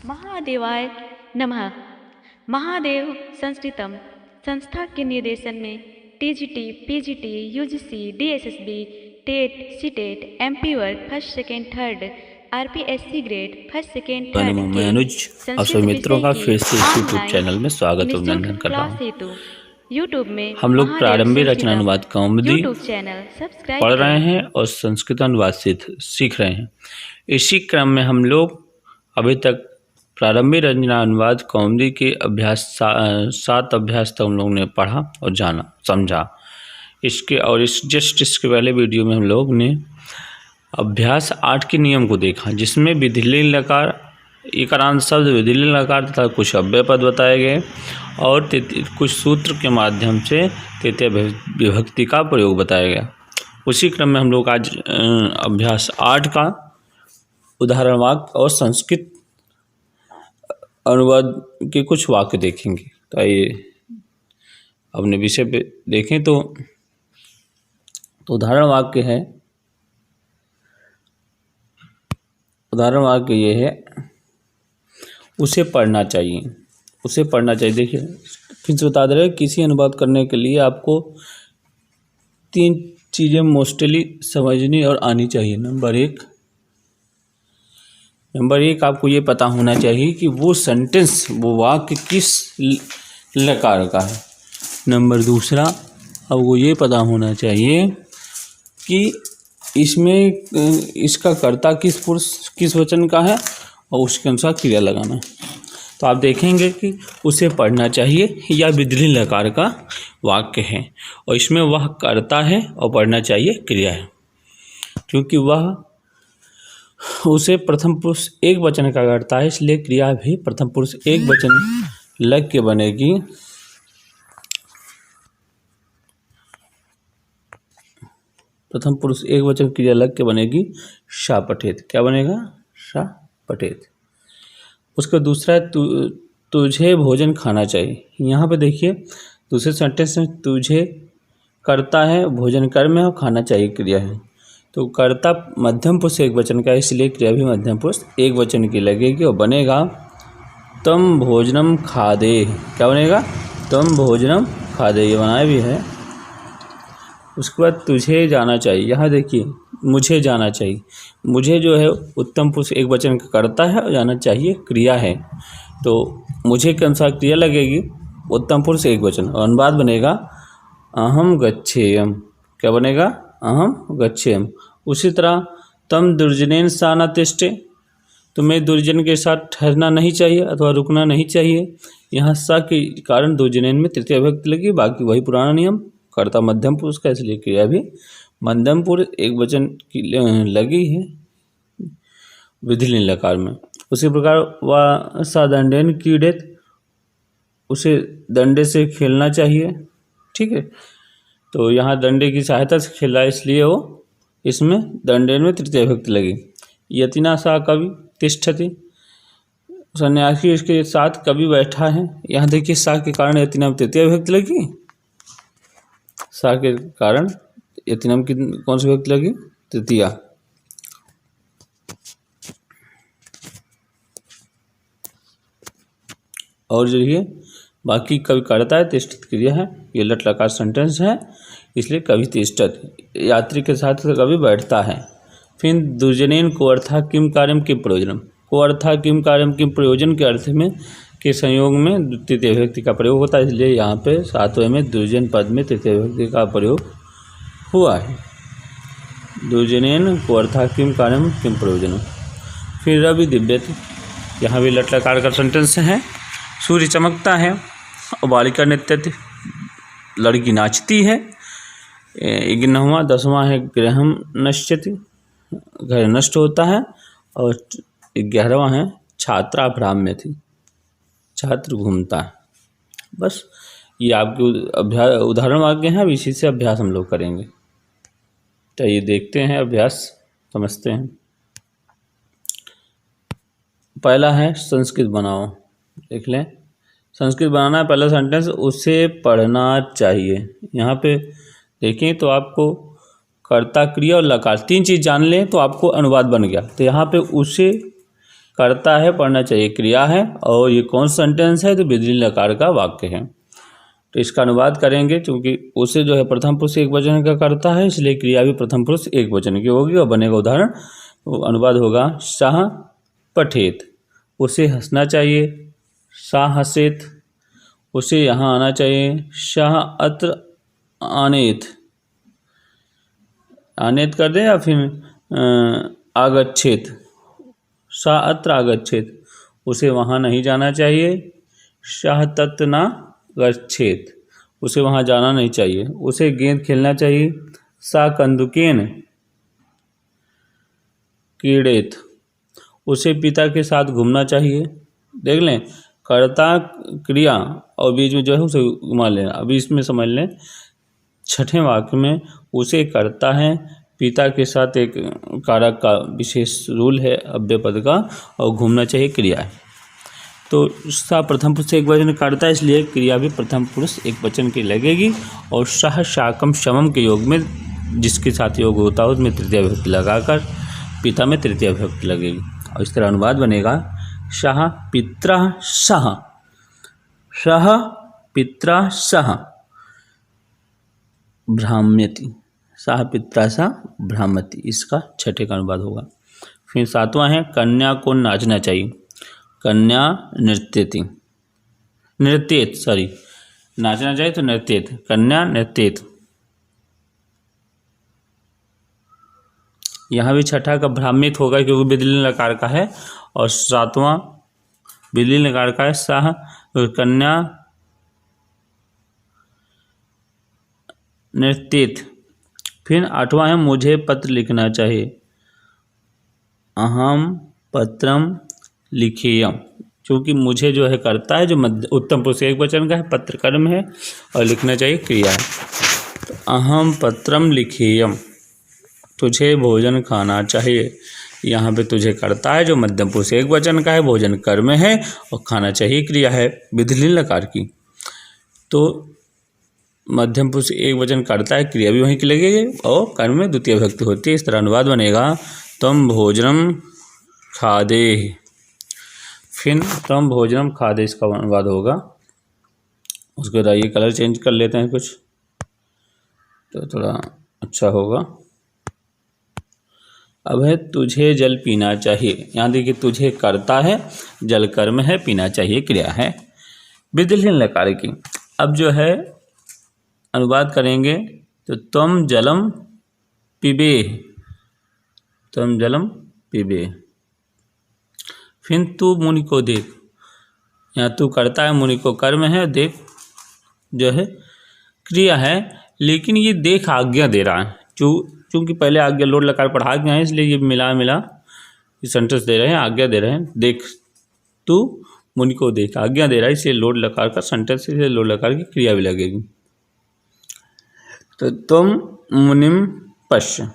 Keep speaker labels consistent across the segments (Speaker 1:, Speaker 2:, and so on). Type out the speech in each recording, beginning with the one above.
Speaker 1: महादेवाय नमः। महादेव संस्कृतम संस्था के निर्देशन में TGT, PGT, UGC, DSSB, TET, CTET, MP वर्ग first second third, RPSC grade first second third
Speaker 2: मैं अनुज आप सभी मित्रों का फिर से यूट्यूब चैनल में स्वागत और अभिनंदन कर रहा हूँ।
Speaker 1: यूट्यूब में
Speaker 2: हम लोग प्रारंभिक रचना अनुवाद कौमुदी
Speaker 1: यूट्यूब चैनल सब्सक्राइब
Speaker 2: पढ़ रहे हैं और संस्कृत अनुवाद सीख रहे हैं। इसी क्रम में हम लोग अभी तक प्रारंभिक रचना अनुवाद कौमुदी के अभ्यास 7 अभ्यास तक हम लोग ने पढ़ा और जाना समझा। इसके पहले वीडियो में हम लोग ने अभ्यास 8 के नियम को देखा, जिसमें विधिलिंग लकार, इकारांत शब्द, विधिलिंग लकार तथा कुछ अव्यय पद बताए गए और कुछ सूत्र के माध्यम से तृतीय विभक्ति का प्रयोग बताया गया। उसी क्रम में हम लोग आज अभ्यास 8 का उदाहरण वाक्य और संस्कृत अनुवाद के कुछ वाक्य देखेंगे। तो आइए अपने विषय पे देखें। तो उदाहरण वाक्य है, उदाहरण वाक्य ये है, उसे पढ़ना चाहिए। उसे पढ़ना चाहिए। देखिए फिर से बता दे रहे हैं, किसी अनुवाद करने के लिए आपको 3 चीज़ें मोस्टली समझनी और आनी चाहिए। नंबर एक आपको ये पता होना चाहिए कि वो सेंटेंस, वो वाक्य किस लकार का है। नंबर 2 आपको ये पता होना चाहिए कि इसमें इसका कर्ता किस पुरुष किस वचन का है और उसके अनुसार क्रिया लगाना है। तो आप देखेंगे कि उसे पढ़ना चाहिए या विधिलिंग लकार का वाक्य है और इसमें वह कर्ता है और पढ़ना चाहिए क्रिया है, क्योंकि वह उसे प्रथम पुरुष एक वचन का कर्ता है, इसलिए क्रिया भी प्रथम पुरुष एक वचन लग के बनेगी। प्रथम पुरुष एक वचन क्रिया लग के बनेगी सा पठेत। क्या बनेगा? सा पठेत। उसका दूसरा है तुझे भोजन खाना चाहिए। यहाँ पे देखिए दूसरे सेंटेंस में तुझे कर्ता है, भोजन कर्म है और खाना चाहिए क्रिया है। तो कर्ता मध्यम पुरुष एक वचन का है, इसलिए क्रिया भी मध्यम पुरुष एक वचन की लगेगी और बनेगा तम भोजनम खादे। क्या बनेगा? तम भोजनम खादे। ये बनाया भी है। उसके बाद तुझे जाना चाहिए। यहाँ देखिए मुझे जाना चाहिए। मुझे जो है उत्तम पुरुष एक वचन का कर्ता है और जाना चाहिए क्रिया है। तो मुझे के अनुसार क्रिया लगेगी उत्तम पुरुष एक वचन और अनुवाद बनेगा अहम गच्छेयम। क्या बनेगा? अहम गच्छेयम। उसी तरह तम दुर्जनेन सा न तिष्ठे। तुम्हें दुर्जन के साथ ठहरना नहीं चाहिए अथवा रुकना नहीं चाहिए। यहाँ सा के कारण दुर्जनेन में तृतीय विभक्ति लगी, बाकी वही पुराना नियम। कर्ता मध्यम पुरुष का, इसलिए क्रिया भी मध्यम पुरुष एक वचन की लगी है विधिलिंग लकार में। उसी प्रकार वह सा दंडेन क्रीडेत, उसे डंडे से खेलना चाहिए। ठीक है, तो यहाँ डंडे की सहायता से खेला है, इसलिए वो इसमें दंडेन में तृतीय विभक्ति लगी। यतिना सा कवि तिष्ठति, सन्यासी इसके साथ कवि बैठा है। यहाँ देखिए सा के कारण यतिना में तृतीय विभक्ति लगी। सा के कारण यतिनम की कौन सी विभक्ति लगी? तृतीया। और जो ये बाकी कवि करता है, तिष्ठित क्रिया है। ये लट लकार सेंटेंस है, इसलिए कवि तिष्ठत, यात्री के साथ कवि बैठता है। फिर दुर्जनेन को अर्था किम कार्यम किम प्रयोजनम। को अर्था किम कार्यम किम प्रयोजन के अर्थ में के संयोग में तृतीय विभक्ति का प्रयोग होता है, इसलिए यहाँ पे 7वें में दुर्जन पद में तृतीय विभक्ति का प्रयोग हुआ है। दुर्जनेन को अर्था किम कार्यम किम प्रयोजनम। फिर रवि दिव्यत, यहाँ भी लट लकार का सेंटेंस है। सूर्य चमकता है और बालिका नृत्यति, लड़की नाचती है। 11वां 10वां है गृहम नश्यति, घर नष्ट होता है। और 11वां है छात्रा भ्राम्य थी, छात्र घूमता है। बस ये आपके अभ्यास उदाहरण वाक्य हैं। अब इसी से अभ्यास हम लोग करेंगे। तो ये देखते हैं, अभ्यास समझते हैं। पहला है संस्कृत बनाओ। देख लें, संस्कृत बनाना है। पहला सेंटेंस उसे पढ़ना चाहिए। यहाँ पे देखें तो आपको कर्ता, क्रिया और लकार 3 चीज़ जान लें तो आपको अनुवाद बन गया। तो यहाँ पे उसे करता है पढ़ना चाहिए क्रिया है, और ये कौन सा सेंटेंस है, तो विधिलिंग लकार का वाक्य है। तो इसका अनुवाद करेंगे, क्योंकि उसे जो है प्रथम पुरुष एक वचन का करता है, इसलिए क्रिया भी प्रथम पुरुष एक वचन की होगी और बनेगा उदाहरण। तो अनुवाद होगा सः पठेत, उसे हंसना चाहिए, सा हसेत, उसे यहाँ आना चाहिए, सः अत्र आनेत, आनेत कर दे या फिर आगच्छेत, सा अत्र आगच्छेत, उसे वहाँ नहीं जाना चाहिए, सः तत्र न गच्छेत, उसे वहाँ जाना नहीं चाहिए, उसे गेंद खेलना चाहिए, सा कन्दुकेन क्रीडेत, उसे पिता के साथ घूमना चाहिए। देख लें, कर्ता क्रिया और बीच में जो है उसे घुमा लेना। अभी इसमें समझ लें, छठे वाक्य में उसे करता है, पिता के साथ एक कारक का विशेष रूल है अव्यय पद का, और घूमना चाहिए क्रिया है। तो सा प्रथम पुरुष एक वचन करता है, इसलिए क्रिया भी प्रथम पुरुष एक वचन की लगेगी, और सह शाकम शमम के योग में जिसके साथ योग होता है उसमें तृतीय विभक्ति लगाकर पिता में तृतीय विभक्ति लगेगी, और इस तरह अनुवाद बनेगा सह पित्रा सह, सह पित्रा सह भ्राम्यति, सह पित्रा सह भ्राम्यति, इसका छठे का अनुवाद होगा। फिर सातवां है कन्या को नाचना चाहिए, कन्या नृत्यति, नृत्येत, सॉरी, नाचना चाहिए तो नृत्येत, कन्या नृत्येत। यहाँ भी छठा का भ्रामित होगा क्योंकि विधिलिंग लकार का है, और सातवां विधिलिंग लकार का है, सह कन्या नृत्येत। फिर आठवां है मुझे पत्र लिखना चाहिए, अहम पत्रम लिखेयम, क्योंकि मुझे जो है करता है जो उत्तम पुरुष एक वचन का है, पत्र कर्म है और लिखना चाहिए क्रिया है। तो अहम पत्रम लिखेयम, तुझे भोजन खाना चाहिए, यहाँ पे तुझे करता है जो मध्यम पुरुष एक वचन का है, भोजन कर्म है और खाना चाहिए क्रिया है विधिलिंग लकार की। तो मध्यम पुरुष एक वचन करता है, क्रिया भी वहीं की लगेगी और कर्म में द्वितीय विभक्ति होती है। इस तरह अनुवाद बनेगा तम भोजनम खादे, फिर तम भोजनम खादे इसका अनुवाद होगा। उसके बाद ये कलर चेंज कर लेते हैं कुछ, तो थोड़ा अच्छा होगा। अब है तुझे जल पीना चाहिए, यहाँ देखिए तुझे करता है, जल कर्म है, पीना चाहिए क्रिया है विधिलिंग लकार की। अब जो है अनुवाद करेंगे तो तम जलम पीबे, तम जलम पीबे। फिर तू मुनि को देख, यहाँ तू करता है, मुनि को कर्म है, देख जो है क्रिया है, लेकिन ये देख आज्ञा दे रहा है, चूँकि पहले आज्ञा लोड लकार पढ़ा गया है, इसलिए ये मिला ये सेंटेंस दे रहे हैं, आज्ञा दे रहे हैं। देख तू मुनि को देख, आज्ञा दे रहा है, इसलिए लोड लकार का सेंटेंस, इसलिए लोड लकार की क्रिया भी लगेगी। तो तुम मुनिम पश्य,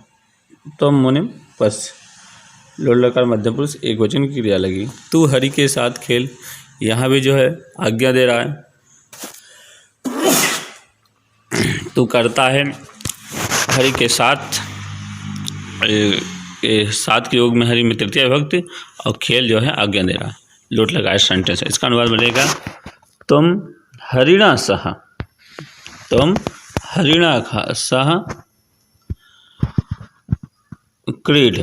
Speaker 2: तुम मुनिम पश्य, लोड लकार मध्यम पुरुष एक वचन की क्रिया लगी। तू हरि के साथ खेल, यहाँ भी जो है आज्ञा दे रहा है, तू करता है हरि के साथ, साथ के योग में हरि में तृतीय विभक्ति, और खेल जो है आज्ञा दे रहा है, लोट लगाया सेंटेंस है। इसका अनुवाद बनेगा तुम हरिणा सह, तुम हरिणा सह क्रीड,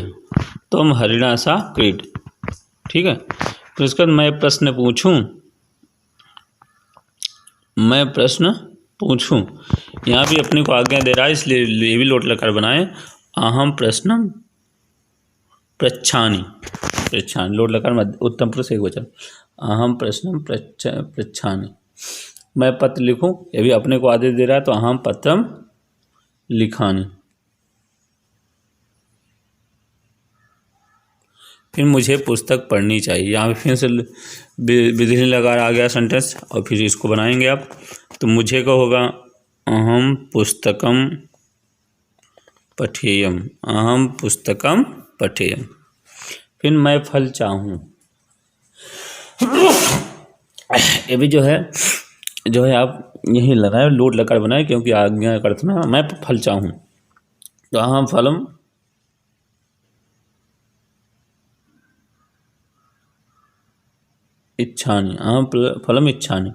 Speaker 2: तुम हरिणा सा क्रीड, ठीक है। फिर उसके बाद मैं प्रश्न पूछूं, मैं प्रश्न पूछूं, यहाँ भी अपने को आज्ञा दे रहा है, इसलिए ये भी लोट लकार बनाए, अहम प्रश्नम पृच्छामि, पृच्छामि लोट लकार उत्तम पुरुष एक वचन, अहम प्रश्नम पृच्छामि, मैं पत्र लिखूं, ये भी अपने को आदेश दे रहा है, तो अहम पत्रम लिखामि। फिर मुझे पुस्तक पढ़नी चाहिए, यहाँ पे फिर से विधिलिंग लकार आ गया सेंटेंस, और फिर इसको बनाएंगे आप। तो मुझे का होगा अहम पुस्तकम पठेयम, अहम पुस्तकम पठेयम। फिर मैं फल चाहूँ, ये भी जो है आप यही लगाए, लोट लकार बनाए, क्योंकि आज्ञा का अर्थ में मैं फल चाहूँ, तो अहम फलम इच्छानि, अहम फलम इच्छानि।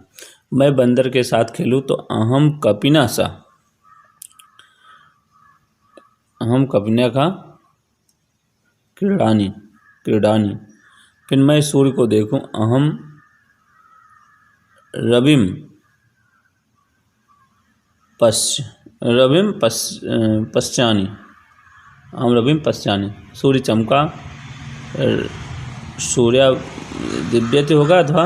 Speaker 2: मैं बंदर के साथ खेलूं तो अहम कपिना सा, अहम कपिना का क्रीडानी क्रीडानी। फिर मैं सूर्य को देखूं, अहम रविम पश्चानी, अहम रविम पश्चानी। सूर्य चमका, सूर्य दिव्यति होगा, अथवा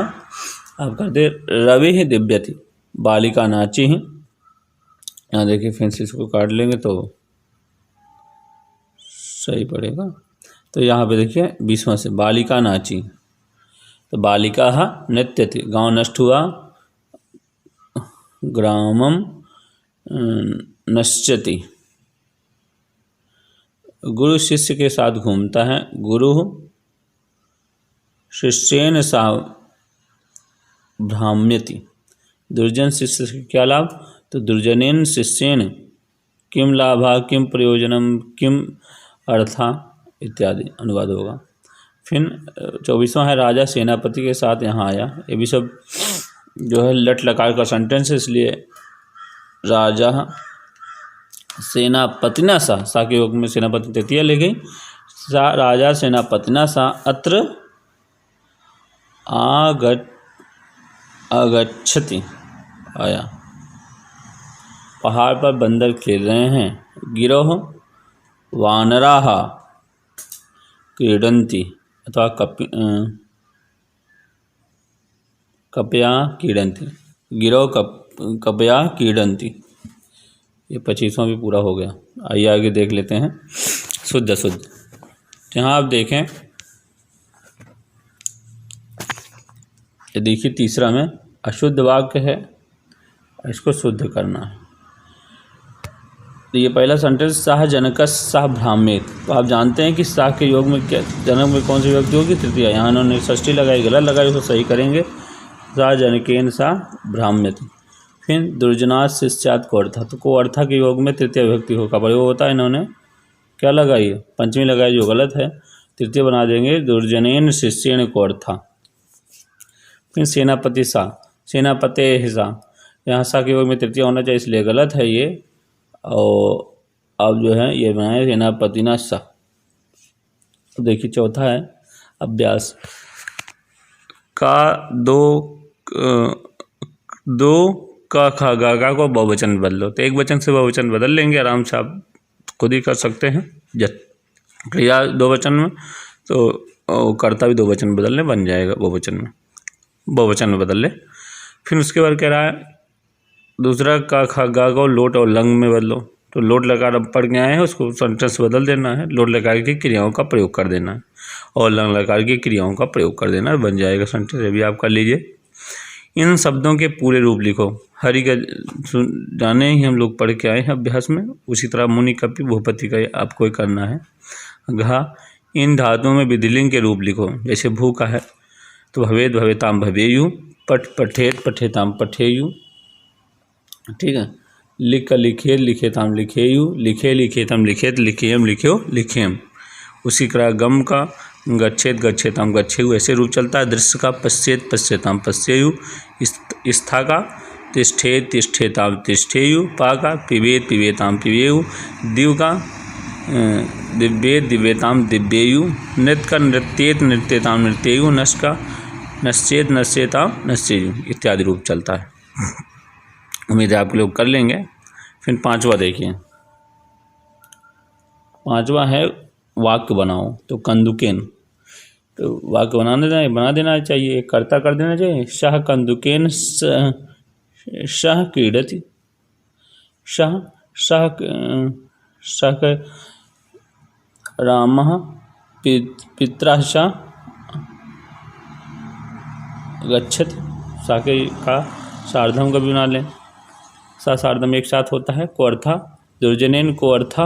Speaker 2: आप कर दे रवि ही दिव्यति। बालिका नाची ही, यहाँ देखिए फिर से इसको काट लेंगे तो सही पड़ेगा। तो यहाँ पे देखिए 20वां से बालिका नाची, तो बालिका नृत्य थी। गांव नष्ट हुआ, ग्रामम नश्यति। गुरु शिष्य के साथ घूमता है, गुरु शिष्येन सा भ्राम्यति। दुर्जन शिष्य से क्या लाभ, तो दुर्जनेन शिष्येन किम लाभा किम प्रयोजनम किम अर्था इत्यादि अनुवाद होगा। फिर 24वां है राजा सेनापति के साथ यहाँ आया। ये भी सब जो है लट लकार का सेंटेंस है, इसलिए राजा सेनापतिना सा के योग में सेनापति तृतीया ले गई। राजा सेनापतिना सा अत्र आगच्छति, आया। पहाड़ पर बंदर खेल रहे हैं। गिरोह वानराः क्रीडन्ति, अथवा कपया क्रीडन्ति। गिरोह कपया क्रीडन्ति। ये 25वां भी पूरा हो गया। आइए आगे देख लेते हैं शुद्ध अशुद्ध। यहाँ आप देखें, ये देखिए तीसरा में अशुद्ध वाक्य है, इसको शुद्ध करना है। तो ये पहला सेंटेंस सह जनकस सह भ्राम्येत। तो आप जानते हैं कि सह के योग में क्या, जनक में कौन सी विभक्ति होगी, तृतीया। यहाँ उन्होंने षष्ठी लगाई, गलत लगाई, उसको सही करेंगे। सह जनकेन सह भ्राम्येत। फिर दुर्जनात् शिष्यात् को अर्था, तो को अर्था के योग में तृतीय विभक्ति का प्रयोग होता है। इन्होंने क्या लगाई है, पंचमी लगाई, जो गलत है। तृतीय बना देंगे दुर्जनेन शिष्येन को अर्था। फिर सेनापति सा, सेनापते सा, यहाँ सा के योग में तृतीय होना चाहिए, इसलिए गलत है ये। और अब जो है ये बनाए सेनापतिना सा। तो देखिए चौथा है अभ्यास का दो का खा गा को बहुवचन बदलो। तो एक वचन से बहुवचन बदल लेंगे, आराम से आप खुद ही कर सकते हैं। क्रिया दो वचन में, तो कर्ता भी दो वचन बदलने बन जाएगा, बहुवचन में बदल ले। फिर उसके बाद कह रहा है दूसरा का खा गा को लोट और लंग में बदलो। तो लोट लकार अब पढ़ के आए हैं, उसको सेंटेंस बदल देना है। लोट लकार की क्रियाओं का प्रयोग कर देना है और लंग लकार की क्रियाओं का प्रयोग कर देना है, बन जाएगा सेंटेंस। ये भी आप कर लीजिए। इन शब्दों के पूरे रूप लिखो। हरि का जाने ही हम लोग पढ़ के आए हैं अभ्यास में, उसी तरह मुनि कपि भूपति का आपको करना है। घा, इन धातुओं में विधिलिंग के रूप लिखो। जैसे भू का है तो भवेद भवेताम भवेयु, पठ पठेत पठेताम पठेयु, ठीक है। लिख का लिखे लिखेताम लिखेयु, लिखे लिखेतम लिखेत, लिखेयम लिख्यो लिखेम। उसी तरह गम का गच्छेत गच्छेताम गच्छेयु, ऐसे रूप चलता है। दृश्य का पश्चेत पश्चेताम पश्चेयु, स्था का तिष्ठेत तिष्ठेताम तिष्ठेयु, पा का पिबेत पिबेताम पिबेयु, दिव का दिव्येत दिव्येताम दिव्येयु, नृत्य का नृत्येत नृत्येताम नृत्येयु, नश का नश्चेत नश्चेताम नश्चेयु, इत्यादि रूप चलता है। उम्मीद है आप लोग कर लेंगे। फिर पांचवा देखिए, पांचवा है वाक्य बनाओ। तो कंदुकेन, तो वाक्य बना देना चाहिए, कर्ता कर देना चाहिए। शाह कंदुकेन शाह क्रीडति, शाह शाह शाह रामः पित्रा शाह गच्छति। साके का सार्धम का भी बना लें, सा सार्धम एक साथ होता है। को अर्था दुर्जनेन को अर्था,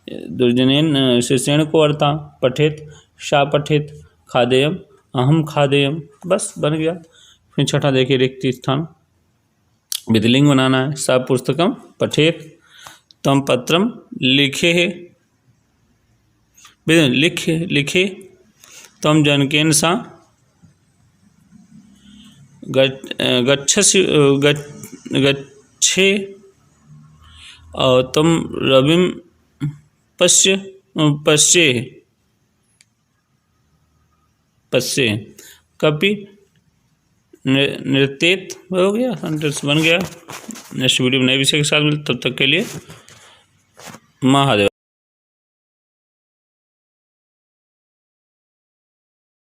Speaker 2: दुर्जनेन शिष्येन को अर्था। पठेत शा पठेत, खादेयम अहम खादेयम, बस बन गया। फिर छठा देखिए रिक्त स्थान, विधिलिंग बनाना है। सा पुस्तकम पठेत, तम पत्रम लिखे लिखे लिखे, तम जनकेन सा गच्छे तम रविम पश्ये कपि नृत्येत। हो गया, सेंटेंस बन गया। नेक्स्ट वीडियो में नए विषय के साथ मिलते, तब तक के लिए महादेव।